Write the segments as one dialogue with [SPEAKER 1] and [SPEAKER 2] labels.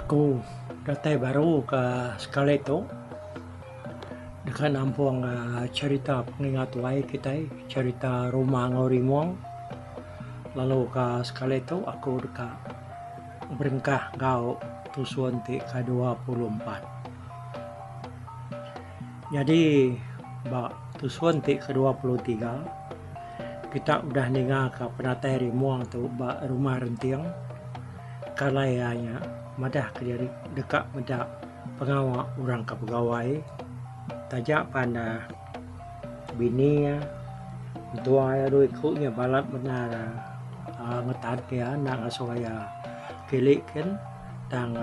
[SPEAKER 1] Aku datang baru ke Skeleto dengan ampung cerita pengingat wae kita cerita rumah ngorimong lalu ke Skeleto aku dekat berengkah gau tusuan ke-24. Jadi bak tusuan ke-23 kita udah ninga ke penatai rimuang tu bak rumah rentiang kalayanya madah ke dari dekat madah pengawal orang ke pegawai tajak pada bini ya tua ya do ikutnya balat benar ngetat ya nak asal kilik kan tang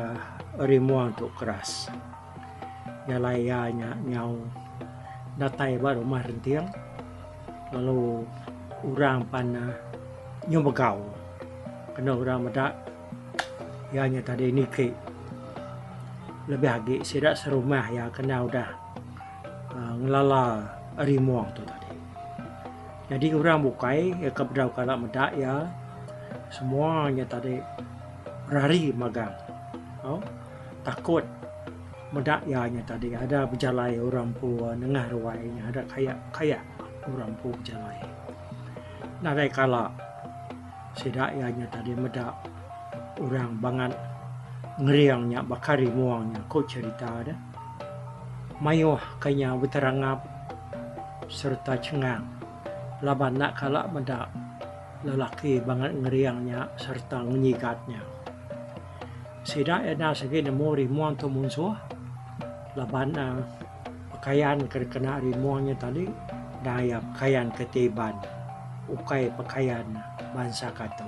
[SPEAKER 1] rimuang tu keras ya layanya nyau datai ba rumah rentiang lalu orang pana nyobegau kena orang madak ianya tadi niki lebih lagi sidak serumah ya kena udah ngelala rimuang tu tadi. Jadi orang bukai ya keberadaan kalak medak ya semuanya tadi rari magang. Oh, takut medak ya tadi ada berjalai orang pu nengah ruainya ada kaya orang pu berjalai. Nah dari kalak sidak ya tadi medak orang banget ngeriangnya bakari muangnya kok cerita ada mayuh kayaknya berterangap serta cengang laban nak kalak mendak lelaki banget ngeriangnya serta nyigatnya sidak ada segi nemu rimuang tu munsuh laban pakaian kena rimuangnya tadi daya pakaian ketiban ukai pakaian bangsa katu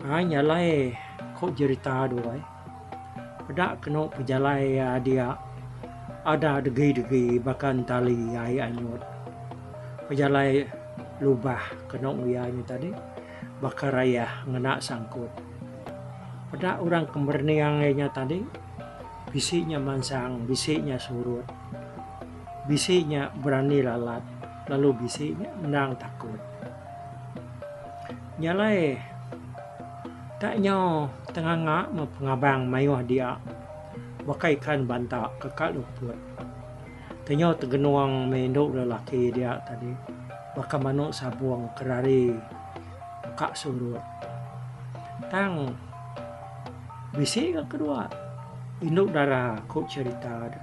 [SPEAKER 1] nyalai kok cerita doai pada kena pejalai dia ada degi bahkan tali ai anyut pejalai lubah kena uyanya tadi bakar raya ngena sangkut pada orang kemberniangnya tadi bisiknya mansang bisiknya surut bisiknya berani lalat lalu bisiknya menang takut nyalai taknya tengah ngak pengabang mayuh dia bakaikan bantak kekak luput tanya tegenuang menduk lelaki dia tadi baka manuk sabuang kerari kak surut tang bisik ke kedua induk darah kok cerita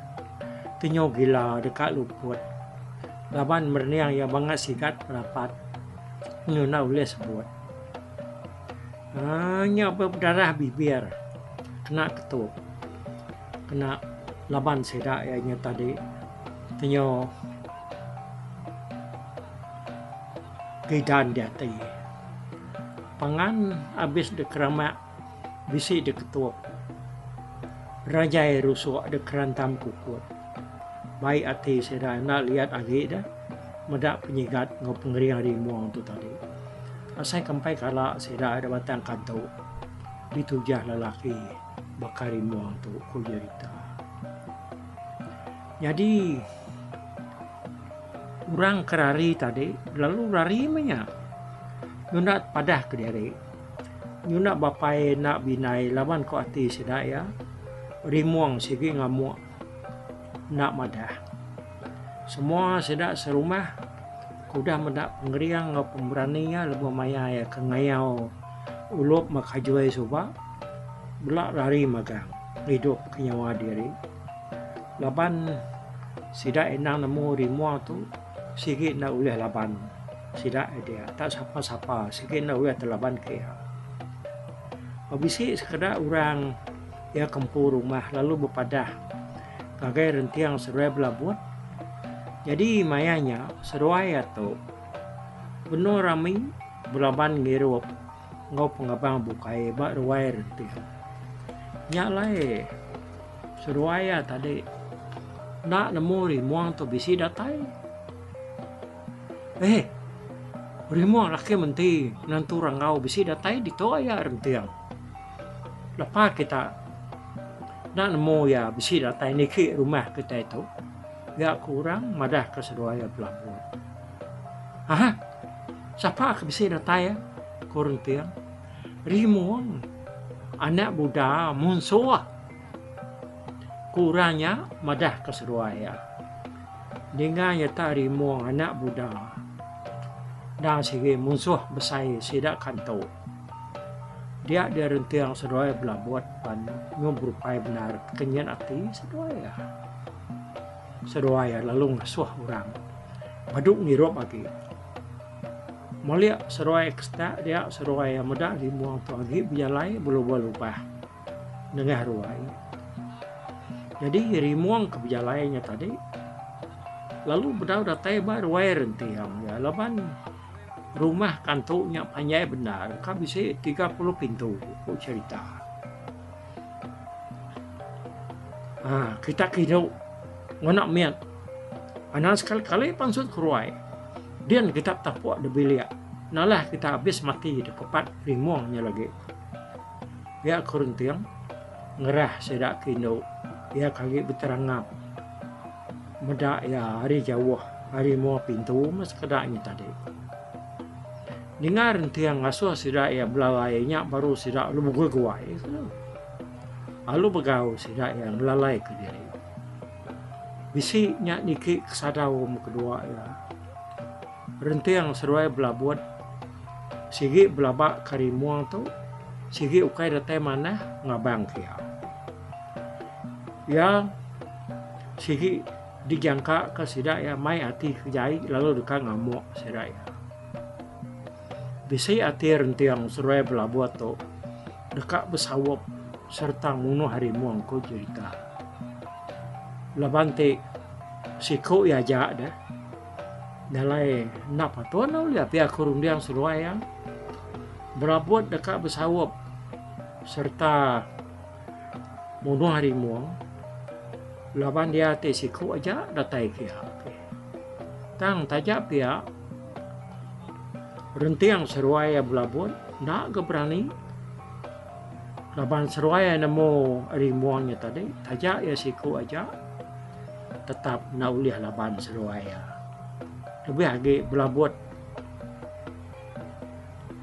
[SPEAKER 1] tanya gila dekat luput laban merniang ya banget sikat merapat ngena boleh sebut hanya berdarah bibir kena ketuk kena laban sedak ya tadi tanya gidan dia tadi pangan habis dekeramak bisi deketuk rajai rusuk dekerantam kukut baik hati sedak nak lihat agi dah medak penyigat ngau pengeriang rimuang tu tadi asai kampai kala sedak ada batang kanto ditujah lelaki bakari muang tu kujerita. Jadi orang kerari tadi lalu rari menya nyunat padah ke diri nyunat bapai nak binai lawan ko ati sedak ya rimuang sigi ngamuk nak madah semua sedak serumah kudah mendak pengeriang ngau pemberaninya lebih maya ya kengayau ulup makajuai soba belak lari magang hidup kenyawa diri laban sidak enang nemu rimuang tu sikit nak uleh laban sidak dia tak siapa-siapa sikit nak uleh terlaban kaya habisi sekedar orang ya kempu rumah lalu berpadah kagai rentiang seruai belabut jadi mayanya seruai atau benar ramai belaban ngirup ngau pengabang bukai bak ruai rentiang nyak lai seruai tadi nak nemu rimuang tu bisi datai rimuang laki menti nantu rangau bisi datai ditoa ya rentiang lepas kita nak nemu ya bisi datai niki rumah kita itu gak kurang madah ke seruaya pelabur. Siapa ke bisi datai ya? Kurang tiang. Rimuang anak Buddha musuh kurangnya madah keseruaya dengan nyata rimuang anak Buddha dan sige musuh besar sidak kanto dia rentiang seruaya belabuat pan ngobrupai benar kenyan ati seruaya lalu ngasuh orang baduk nirop lagi melihat seruaya ekstra dia seruaya madah rimuang tu lagi bialai belum lupa dengan ruai. Jadi rimuang kebijalayanya tadi lalu udah teba ruai rentiang ya laban rumah kantornya panjang benar kan bisa 30 pintu kok cerita. Kita kira ngonak miat anak sekali-kali pansut keruai dan kita tapuk de bilia nalah kita habis mati de kepat rimuangnya lagi ya kerentiang ngerah sedak kino ya kaki berterangap medak ya hari jauh hari mau pintu mas kedaknya tadi dengar tiang ngasuh sidak ya belalainya baru sidak lu buku guai lalu begau sidak yang belalai ke diri bisiknya niki kesadau kedua ya rentiang seruai belabuat sigi belabak karimuang tu sigi ukai datai mana ngabang kia ya sigi dijangka ke sidak ya mai ati kejai lalu dekat ngamuk sidak ya bisi ati rentiang seruai belabuat tu dekat bersawap serta munuh harimau ko cerita labante siko ya jak dah dalai napa tuan lihat pihak kurundiang seruai yang belabuat dekat bersawap serta munuh harimau laban dia tesiku aja datai kia tang tajak pia rentiang seruaya belabun nak ke berani laban seruaya nemu rimuangnya tadi tajak ya siku aja tetap nauliah laban seruaya lebih lagi belabut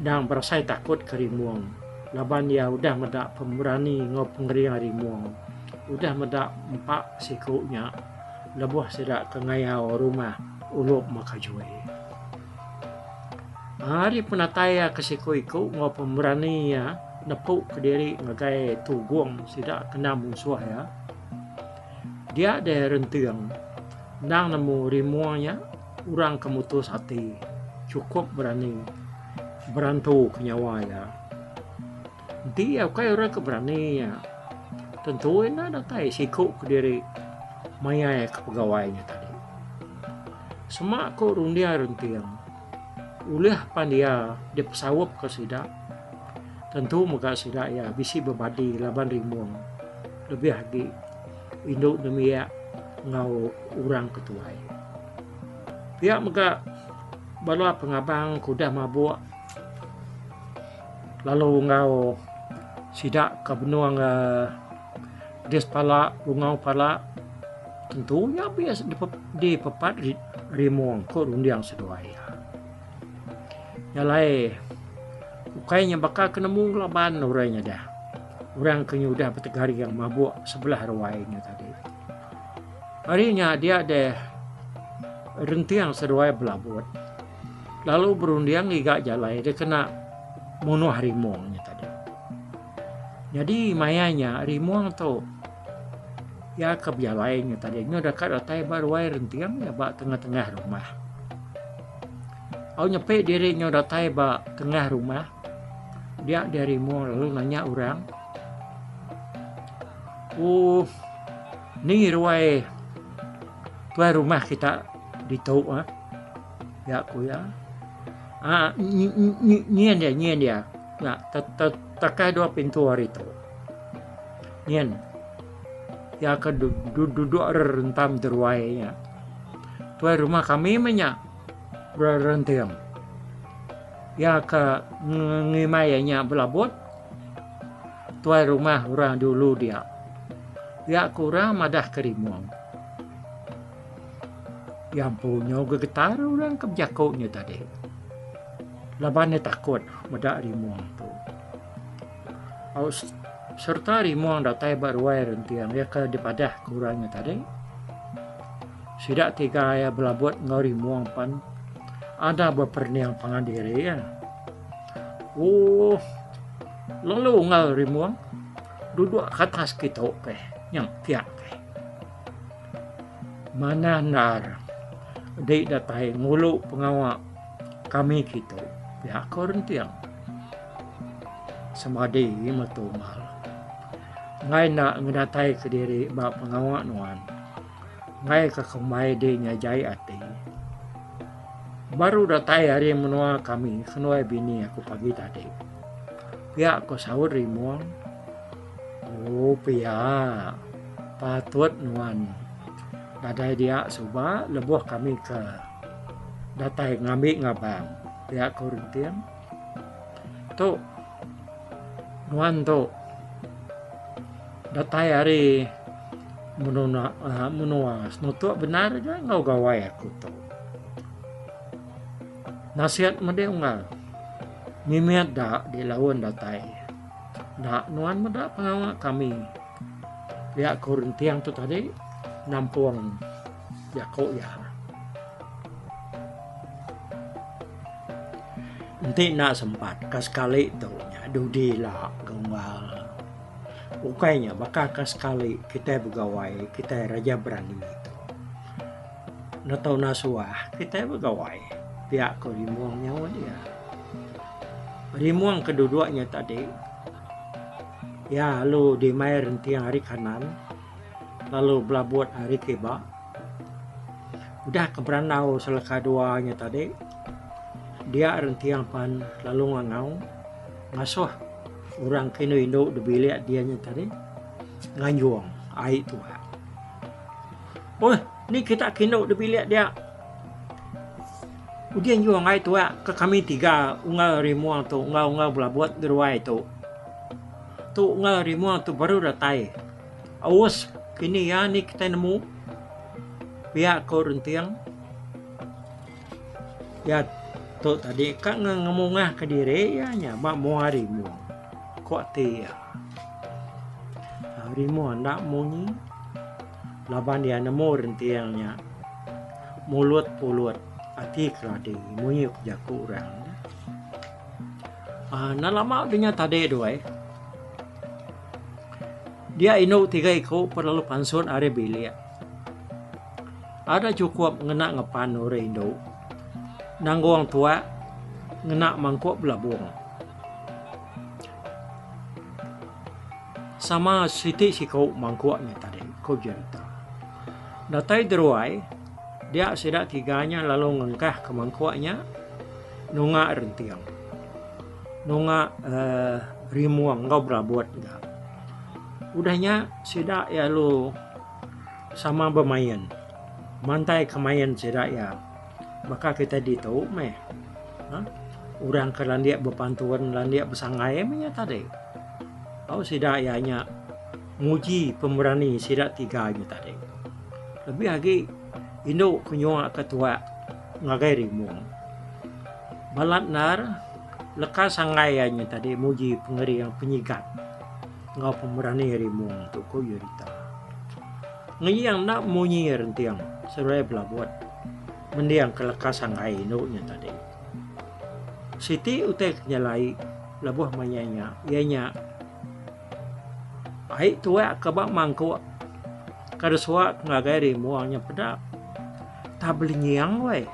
[SPEAKER 1] dan berasai takut ke rimuang laban dia udah medak pemberani ngop ngeriang rimuang udah medak empat sikunya lebuh sedak kengayau rumah ulup makajue hari penataya ke siku iku ngop pemberani ya nepuk ke diri ngagai tuguang sedak kena musuh ya dia ada rentiang nang nemu rimuangnya orang kemutus hati cukup berani berantu ke nyawa ya dia kayak orang keberani ya tentu ini ada tai siku ke diri maya ke pegawainya tadi semak ko rundia rentiang ulah pandia dia pesawap ke sidak tentu muka sidak ya bisi berbadi laban rimuang lebih lagi induk demiak ngau orang ketuai pihak muka balua pengabang kuda mabuk lalu ngau sidak ke benuang des pala ungau pala tentunya biasa di pepat rimuang ko rundiang seduaya nyalai ukainya bakal kenemu laban orangnya dah orang kenyudah petegari yang mabuk sebelah ruainya tadi harinya dia ada rentiang seduaya belabut lalu berundiang gigak jalai dia kena munuh rimuangnya tadi jadi mayanya rimuang tu ya kebialainya tadinya dekat datai baru wae rentiang ya bak tengah-tengah rumah. Au nyampe dirinya datai bak tengah rumah. Dia dari rimuang lalu nanya orang. Ni ruai tuai rumah kita di tau ya aku ya. Nyen dia. Ya, takai dua pintu hari itu. Nyen. Ya ke duduk rentam teruainya. Tuai rumah kami menyak berrentiam. Ya ke ngimayanya belabut. Tuai rumah orang dulu dia. Ya kurang madah kerimuang. Yang punya gegetar orang kebijakaunya tadi. Labannya takut madah rimuang tu. Aus serta rimuang datai baruai rentiang ya ke daripada kurangnya tadi. Sidak tiga ya belabot ngori muang pan ada beperniang pangandiri ya. Oh, lalu ngal rimuang duduk ke atas kita pe yang tiak pe. Mana nar dek datai ngulu pengawak kami kita pihak korentiang semadi matumal ngai nak ngedatai ke diri ba pengawak nuan ngai ke kemai de nyajai ati baru datai hari menua kami kenoi bini aku pagi tadi pihak ko sahur rimuang oh pihak patut nuan dadai dia suba lebuh kami ke datai ngambil ngabang pihak korentiang tu nuan tu datai hari menua nutuk benar aja ngau gawai aku tu nasihat mede ungal mimiat dak di lawan datai dak nuan meda pengawak kami pihak korentiang tu tadi nampung ya kok ya nanti nak sempat kaskali tu nya dudi lah gembal ukainya bakal kaskali kita begawai kita raja berani itu natau nasuah kita begawai pihak ko rimuang nyawa dia rimuang kedua-duanya tadi ya lu di mai rentiang hari kanan lalu belabot hari keba udah keberanau selaka duanya tadi dia rentiang pan lalu ngangau ngasuh orang kino indo de bilik dianya tadi nganjuang ai tua oh ni kita kino de bilik dia udian juang ai tua ke kami tiga ungal rimuang tu ungal belabot geruai tu ungal rimuang tu baru datai awas kini ya ni kita nemu pihak korentiang ya tu tadi kak ngomongah ke diri ya nya mak mau harimu kok tia harimu nak munyi laban dia nemu rentiangnya mulut pulut ati keladi munyi jaku orang nah lama dunia tadi doai dia ino tiga iko perlu pansun are bilik ada cukup ngena ngepan ore indo nanggong tua ngena mangkuk belabung sama siti sikau mangkuknya tadi kau cerita datai deruai dia sedak tiganya lalu ngengkah ke mangkuknya nunga rentiang nunga rimuang ngau berabot enggak udahnya sedak ya lu sama bermain mantai kemain sedak ya maka kita ditahu meh orang ke landia berpantuan landia bersangai emangnya tadi oh sedak ya nya nguji pemberani sedak tiganya tadi lebih lagi Indo kunyoa ketua ngagai rimuang balat nar lekas sangaianya tadi muji pengeri yang penyigat ngau pemberani rimuang tu ko yurita ngiyang nak munyi rentiang serai belabot mendiang kelekas sangai nya tadi siti utek nyalai labuh manyanya ianya ai tua kebak mangko kada suak ngagai rimuangnya pada tabeli nyiang wai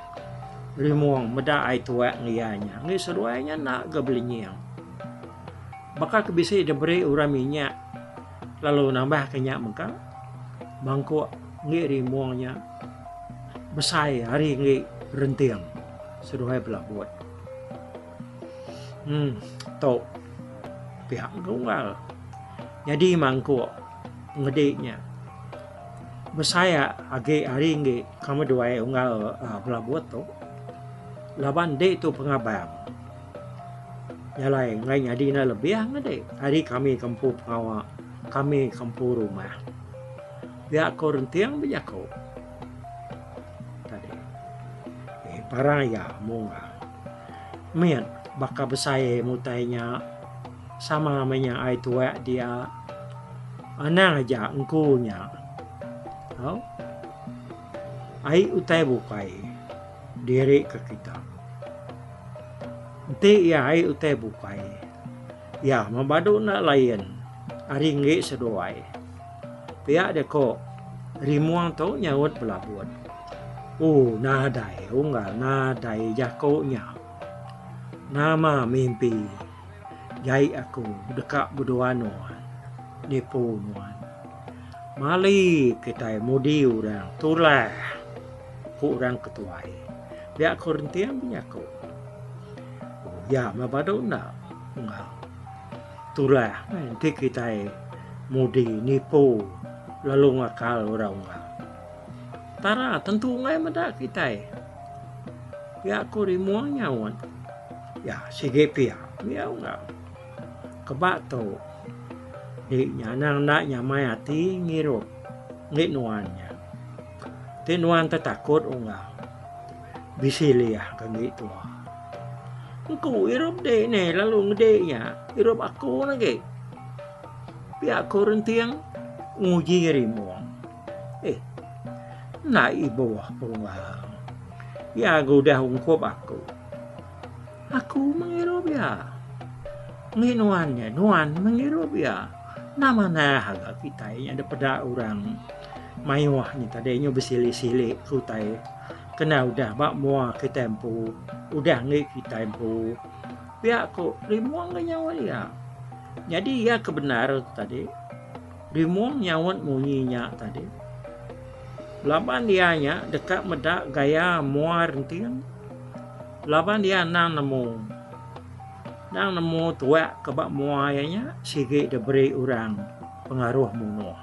[SPEAKER 1] rimuang meda ai tua ngiyanya ngi seruainya nak gabeli nyiang bakal kebisi diberi urang minyak lalu nambah kenyak mengka mangkuk ngi rimuangnya besai hari ngi rentiang seruai belabot to pihak gunggal jadi mangkuk ngediknya besaya age hari ngi kamu dua unggal belabot to laban de tu pengabang nyalai ngai nyadi na lebih ngade hari kami kampu pengawak kami kampu rumah dia korentiang bejako tadi parang ya munga mian baka besaya mutainya sama namanya ai tua dia anang aja engkunya. Oh, ai utai bukai diri ke kita. Nanti ya ai utai bukai. Ya mabado na lain. Aringge sedoai. Pihak deko rimuang tu nyawat belabut. Nadai unggal nadai jakonya. Nama mimpi. Jai aku dekat berduanuan. Nipunuan. Mali kita mudi orang tulah. Ku orang ketuai. Biak korentian punya ku. Ya mabado na unggal. Tulah nanti kita mudi nipu lalu ngakal orang. Tara tentu ngai mada kita. Ya aku rimuang nyawan. Ya sige pia. Ya enggak. Kebak tu. Di nyanang nak nyamai hati ngirup. Ngit nuannya. Ti nuan takut enggak. Bisiliah kan gitu. Engkau irup dek ni lalu ngedeknya. Irup aku lagi. Pia aku rentiang nguji rimuang. Na ibu aku enggak. Ya aku dah ungkap aku. Aku mengirup ya. Nuannya, nuan mengirup ya. Nama harga kita ini ada pada orang mayuah ni tadinya bersili-sili kutai. Kena udah bak mua ke tempo. Udah ngi ke tempo. Biar aku rimuang ke nyawa dia. Jadi ya kebenaran tadi. Rimuang nyawat munyinya tadi. Laban dianya dekat medak gaya mua rentian. Laban dia nang nemu tua kebak mua ayahnya. Sikit diberi orang pengaruh munuh.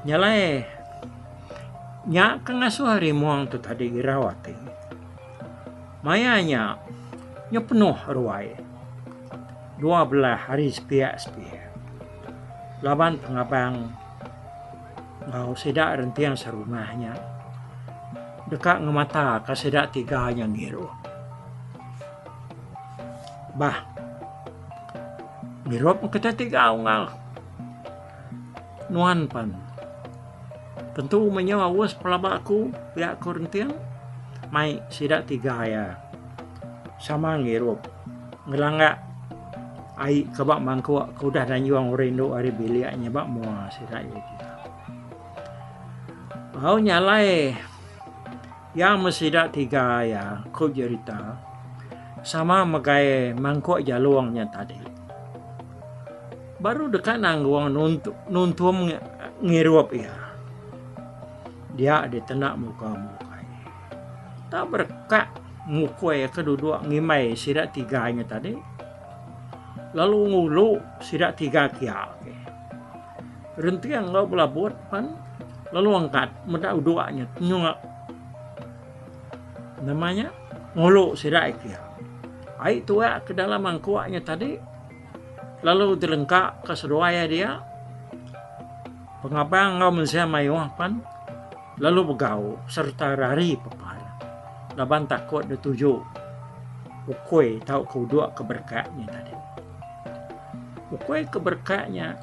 [SPEAKER 1] Nyalai. Nya kengasuh rimuang tu tadi girawati. Mayanya nya penuh ruai. 12 hari sepiak-sepiak. Laban pengabang ngau sedak rentiang serumahnya. Dekat ngemata ka sedak 3 yang ngiru. Bah. Ngirup kita 3 ungal. Nuan pan. Tentu menyawas pelabaku pihak korentian. Mai sedak 3 ya. Sama ngirup. Ngelangga ai kebak mangku kudah dan yuang rindu ari biliaknya bak mua sedak itu. Au nyalai yang mesidak 3 ya ku cerita sama megai mangkuk jaluangnya tadi. Baru dekat nangguang nuntum ngirup ya. Dia ada tenak muka-muka. Tak berkak muka kedua ngimai sidak 3-nya tadi. Lalu ngulu sidak 3 kia. Rentiang ngau belabut pan. Lalu angkat medak uduaknya. Nyungak. Namanya ngulu sidak kia. Ai tua ke dalam mangkuaknya tadi. Lalu dilengkap ke sedoaya dia. Pengabang ngau mensia mayuah pan. Lalu begau serta rari pepar. Laban takut dituju. Ukui tahu kedua keberkatnya tadi. Ukui keberkatnya.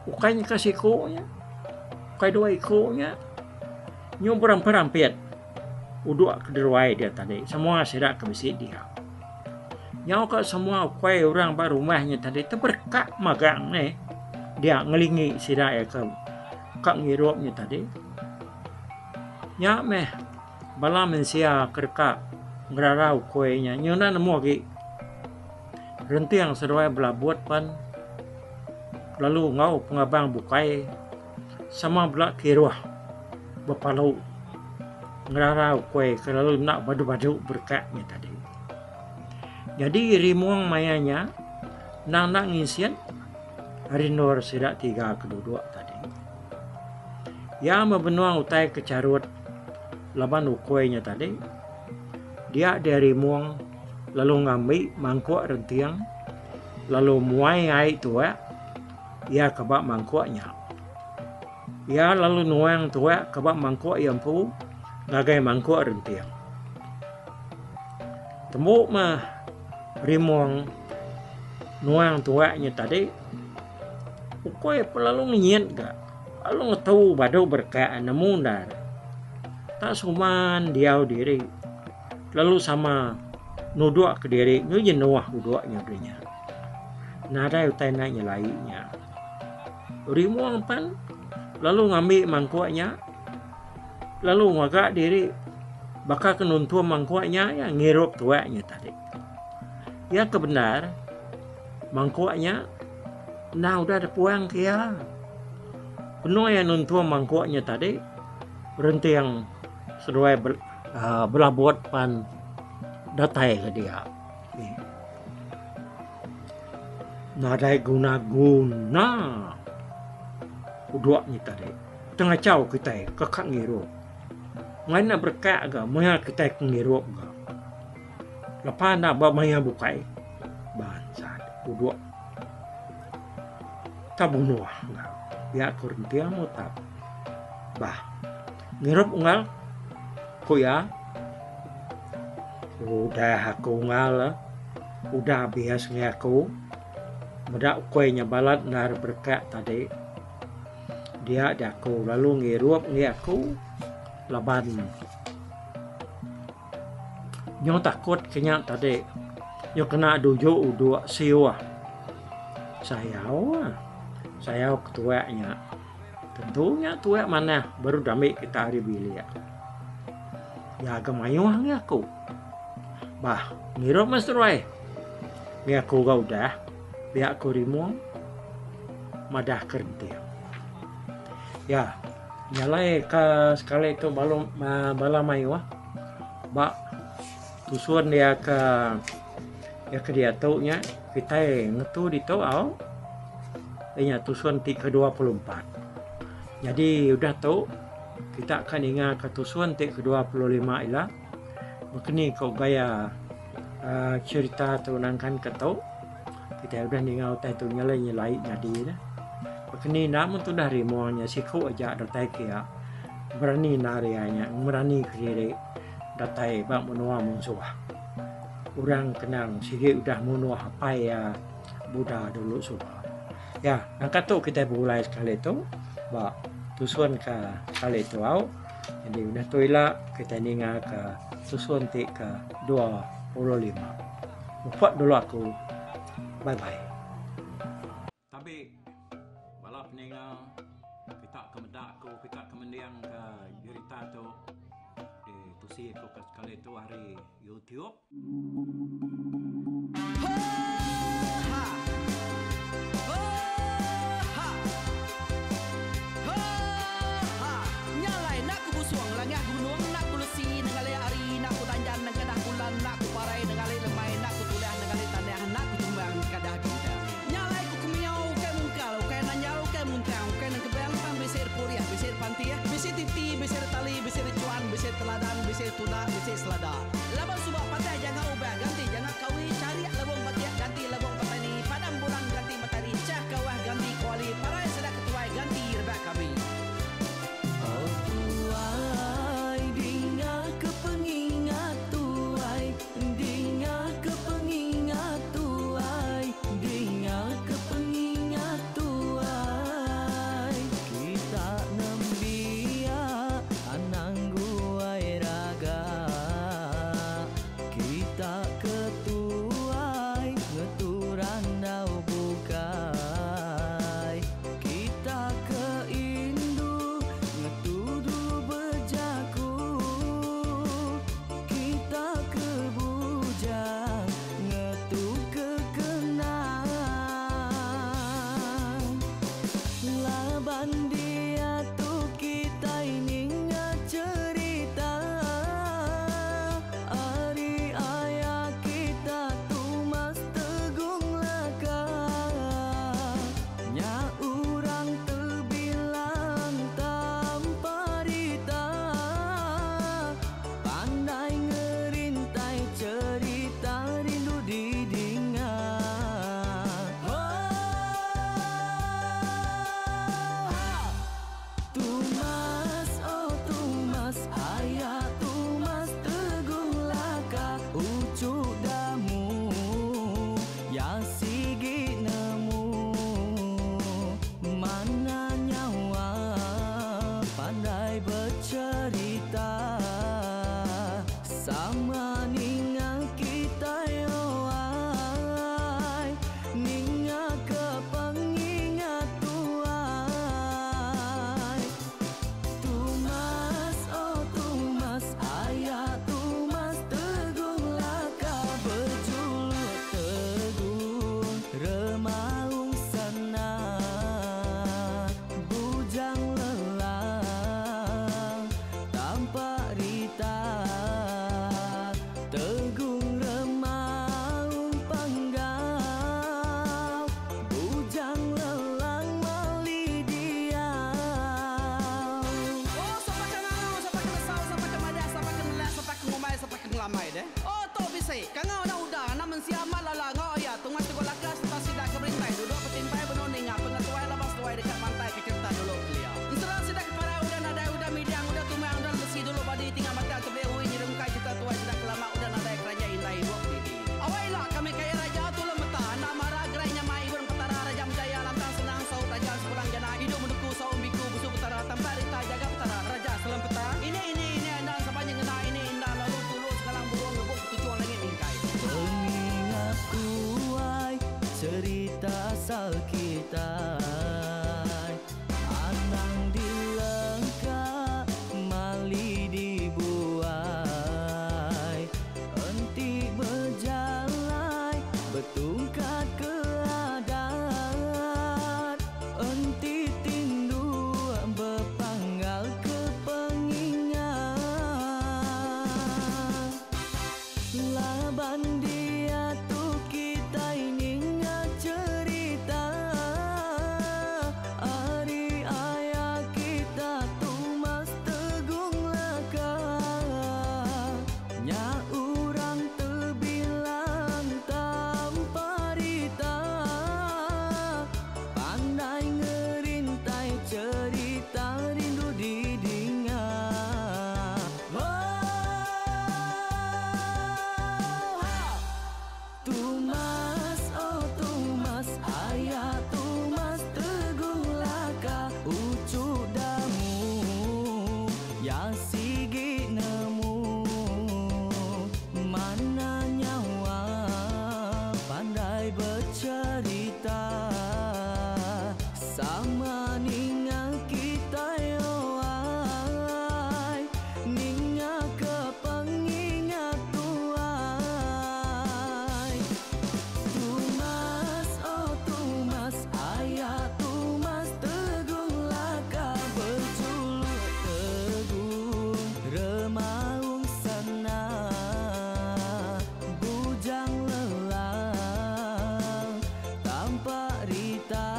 [SPEAKER 1] Ukainya kasih kunya. Ukai 2 ikunya. Nyum perampiat. Uduk kederuai dia tadi. Semua sidak ke besi dia. Nyau ke semua ukai orang baru rumahnya tadi. Terberkat magang nih. Dia ngelingi sidak ya ke kak ngirupnya tadi. Nya meh bala mensia kerka ngerarau kuenya nyuna nemu lagi rentiang seruai belabut pan lalu ngau pengabang bukai sama belak kiruah bepalau ngerarau kue lalu nak badu-badu berkatnya tadi. Jadi rimuang mayanya nang ngisian hari nur sidak 3 kedua tadi. Ya membenua utai kecarut laban ukuinya tadi. Dia dari muang lalu ngambil mangkuk rentiang lalu muai ai tua ya kebak mangkuknya. Ya lalu nuang tua kebak mangkuk yang pu ngagai mangkuk rentiang. Temu mah rimuang nuang tuanya tadi ukoi pelalu nginyet ga lalu ngetahu bado berkaan namun dar tak suman diau diri lalu sama nuduk ke diri nyu jenuah uduknya dirinya nada utai naiknya lainnya rimuang pan lalu ngambil mangkuaknya lalu ngagak diri bakal kenuntua mangkuaknya yang ngirup tuanya tadi ya kebenar mangkuaknya nah udah ada puang kia penuh yang nuntua mangkuaknya tadi berhenti yang sesuai berlabot pan datai ke dia nadai guna-guna uduaknya tadi tengah jauh kita kekak ngirup ngain nak berkat agak maya kita ngirup ga lepas nak bawa maya bukai bansat uduak tabung nuah ga ya kuruntia mau tab bah ngirup ungal ku ya udah aku ungal udah biasanya aku medak kuenya balat nar berkat tadi dia aku lalu ngirup aku laban nyo takut kenya tadi nyo kena dojo uduk siwa saya ketuanya tentunya tua mana baru damai kita hari bilia ya gemayuang aku bah ngirup mas Roy aku gak udah biak aku rimuang madah kerja ya nyalai ke sekali itu bala mayuah bak tusuan dia ke dia taunya kita ngetu di tau nya tusuan ke-24 jadi udah tahu kita akan ingat ke tusuan ke-25 ilah makni kau gaya cerita tu nangkan ketau kita udah ningau tu nyalai jadi dah kini namun tu dari moanya siku aja datai kia berani narianya berani kiri datai bak menua munsuah orang kenang sige udah menua apa ya Buddha dulu sudah ya angkat tu kita mulai sekali tu bak tusuan ke kali tu au jadi udah tu ilah kita ninga ke tusuan ke-25 buat dulu aku bye bye tapi balap ninga kita kemedak ko kita kemendiang ke cerita tu di tusi ko kali tu hari YouTube
[SPEAKER 2] nyalai nak ku busuang langah gunung nak ku lesi nengalai ari nak ku tanjan nang kadah bulan nak ku parai nengalai lemai nak ku tulah nengalai tanah nak ku tumbang kadah kita nyalai ku kumiau kai mungkal kai nanjau kai muntang kai nang kebang pam besir puriah besir pantiah besir titi besir tali besir cuan besir teladan besir tuna besir selada laban subak patai jangan ubah ganti jangan kawi cari labong patiah ganti labong petani padam bulan ganti matahari cah kawah ganti kuali parai sedak ketuai ganti rebak kami cerita hari ayah kita ngau dah udah namun siapa lala ngau ya tunggu tegol lakas tak sidak keberintai duduk petimpai benoning pengatuai labas tuai dekat pantai kecerta dulu beliau serang sidak para udah nada udah midang udah tumang udah besi dulu badi tinggal mata keberu ini remkai kita tuai sidak lama udah nada kerajaan indai dua pidi awailah kami kaya raja tulung mata nama ragrainya mai burung petara raja jaya lantang senang saut raja sepulang jana hidup menduku saum biku busu petara tambah rita jaga petara raja selam peta ini andan sepanjang ngena ini indah lalu tulus kalang burung ngebuk tujuan langit ingkai
[SPEAKER 3] pengingat tuai cerita asal kita anang dilengkap mali dibuai enti berjalan betungkat keadaan enti tindu berpanggal ke pengingat laban dia tuh kita ini ingat cerita hari ayah kita tuh mas tegung laka nya urang terbilang tanpa rita pandai ngerintai cerita rindu didingat Tumas, oh Tumas, ayah Tumas teguh laka ucuk damu ya sigi nemu mana nyawa pandai bercerita sama ninga kita yoai ninga ke pengingat tuai Tumas, oh Tumas, ayah Tumas teguh laka berjuluk teguh remaung sana bujang lelang tanpa rita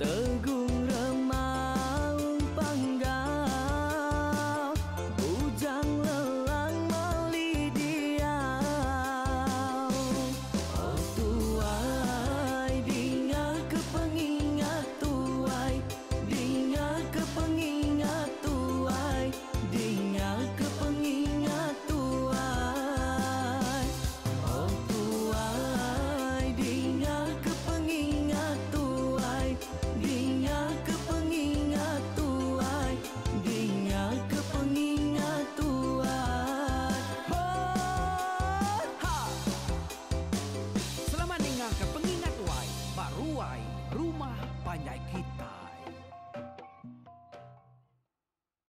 [SPEAKER 3] tegung remaung panggal bujang lelang mali diau oh tuai dinga ke pengingat tuai dinga ke pengingat tuai dinga ke pengingat tuai oh tuai dinga ke pengingat tuai dinga ke pengingat tuai dinga ke pengingat tuai
[SPEAKER 2] ha selamat dengar ke pengingat wai baruai rumah panjai kita